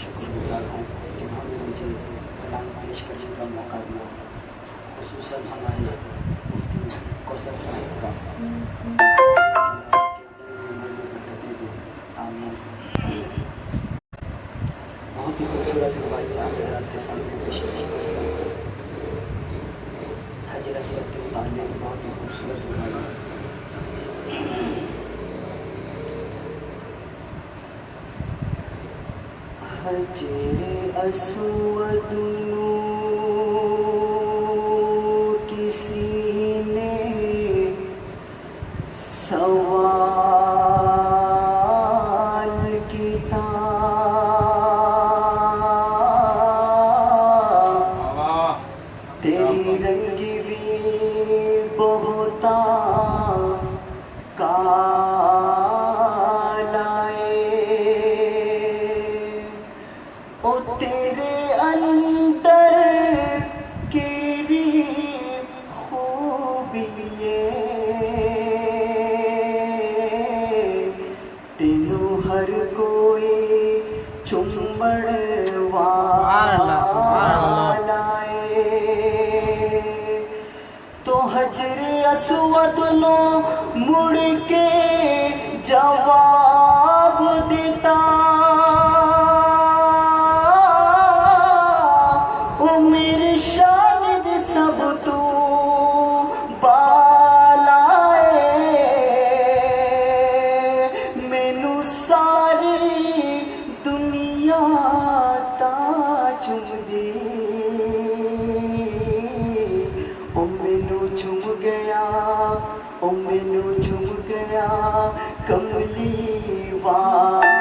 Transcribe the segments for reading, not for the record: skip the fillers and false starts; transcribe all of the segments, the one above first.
شکر گزار ہوں کہ انہوں نے مجھے کلام پیش کرنے کا موقع دیا، خصوصاً ہمارے مفتی کوثر صاحب کا۔ آمین۔ بہت ہی خوبصورت روایت آپ حضرات کے سامنے پیش کی گئی ہے۔ حج اسود کے متعلق بہت ہی خوبصورت روایت۔ حجر اسود نور کسی نے سوال کیا، تیری رنگی بہتا کالائے، او تیرے اندر کی خوبی تینوں ہر کوئی چنبڑ والا تو حجر اسود نو مڑ کے جواب دیتا، او میری شان بھی سب تو بالائے، مینو ساری دنیا تا چمدی، او مینو چم گیا، او مینو چم گیا کملی والائے،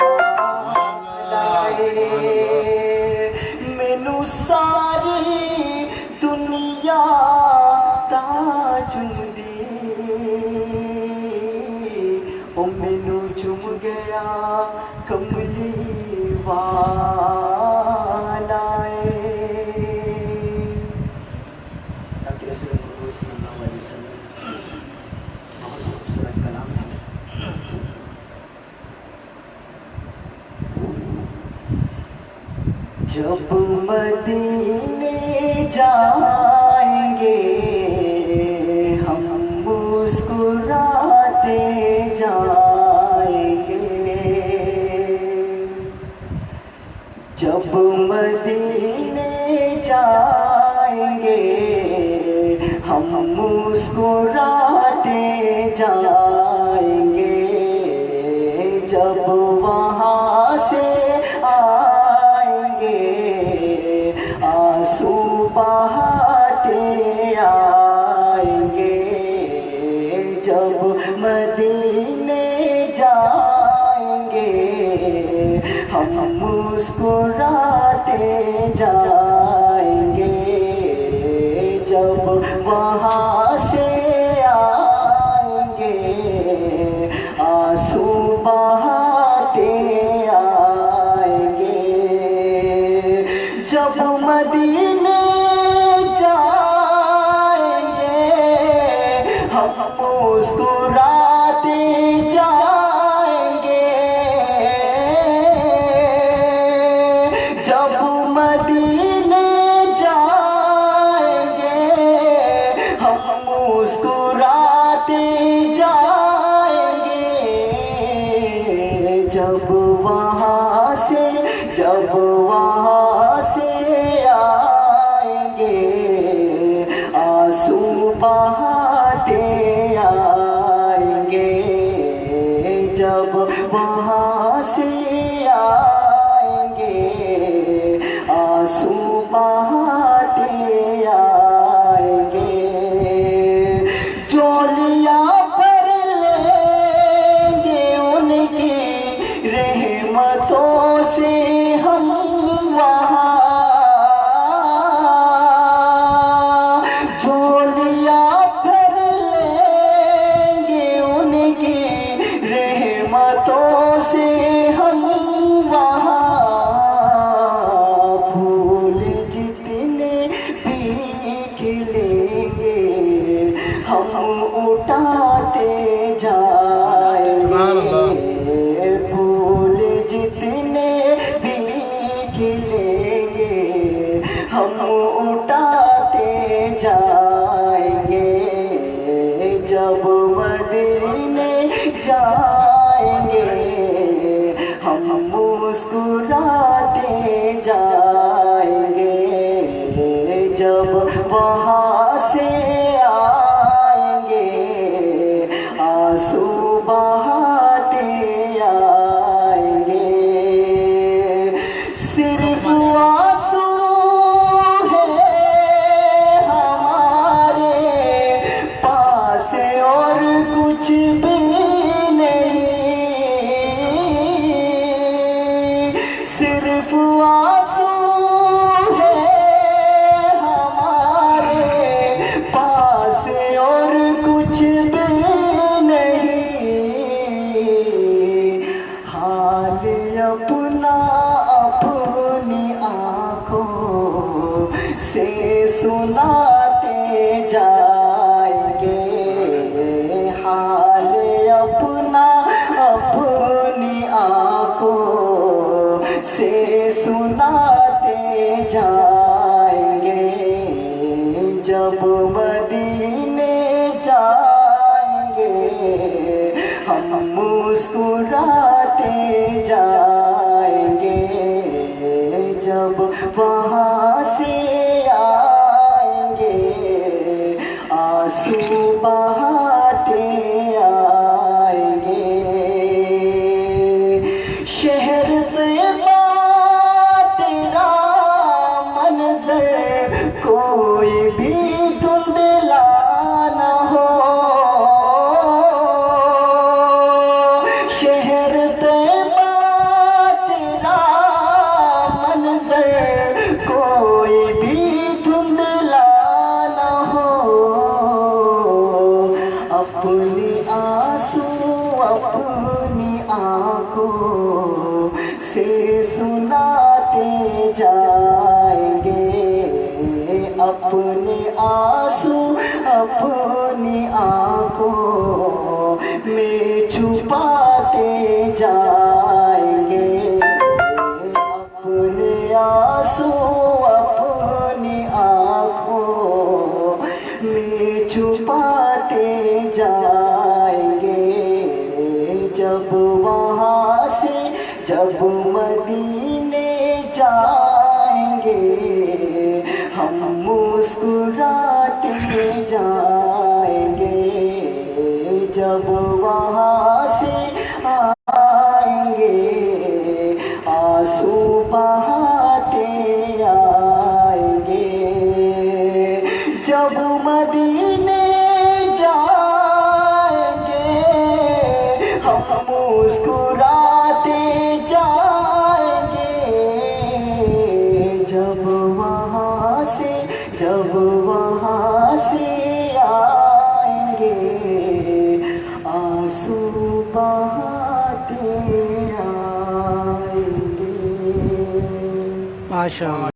مینو ساری دنیا تا چمدی، او مینو چم گیا کملی والائے۔ رسول اللہ صلی اللہ علیہ وسلم بہت خوبصورت کلام ہے۔ جب مدینے جائیں گے ہم مسکراتے جائیں گے، جب مدینے جائیں گے ہم مسکراتے جائیں گے، جب وہاں سے آئیں گے آنسو بہاتے آئیں گے، جب مدینے جائیں گے ہم مسکراتے جائیں گے، جب وہاں سے آئیں گے آنسو بہاتے آئیں گے، جب مدینے جائیں گے ہم مسکراتے جائیں گے، جب مدینے جائیں گے ہم مسکراتے جائیں گے، جب وہاں سے آئیں گے آنسو بہاتے آئیں گے، آنسو بہاتے آئیں گے. صرف آنسو ہے ہمارے پاس اور کچھ بھی نہیں. صرف آنسو ہے ہمارے پاس اور کچھ بھی نہیں. حال اپنا اپنی آنکھوں سے سناتے جائیں گے. حال اپنا اپنی آنکھوں سے سناتے جائیں گے. جب مدینے جائیں گے ہم مسکراتے جائیں گے. جب وہاں سے آئیں گے آنسو بہاتے آئیں گے. شہر طیبہ تیرا منظر کوئی بھی دھندلا نہ ہو. شہر طیبہ تیرا منظر کوئی بھی دھندلا نہ ہو. اپنی آنسو اپنی آنکھوں سے سناتے جائیں گے. اپنے آنسو اپنی آنکھوں میں چھپاتے جائیں گے. اپنے آنسو اپنی آنکھوں میں چھپاتے جائیں گے. جب وہاں سے جب مدینے جائیں گے ہم مسکراتے جائیں گے. جب وہاں سے آئیں گے آنسو بہاتے آئیں گے. جب مدینے جائیں گے ہم مسکراتے جائیں گے. جب وہاں سے آئیں گے آنسو بہاتے آئیں گے. ماشاء اللہ.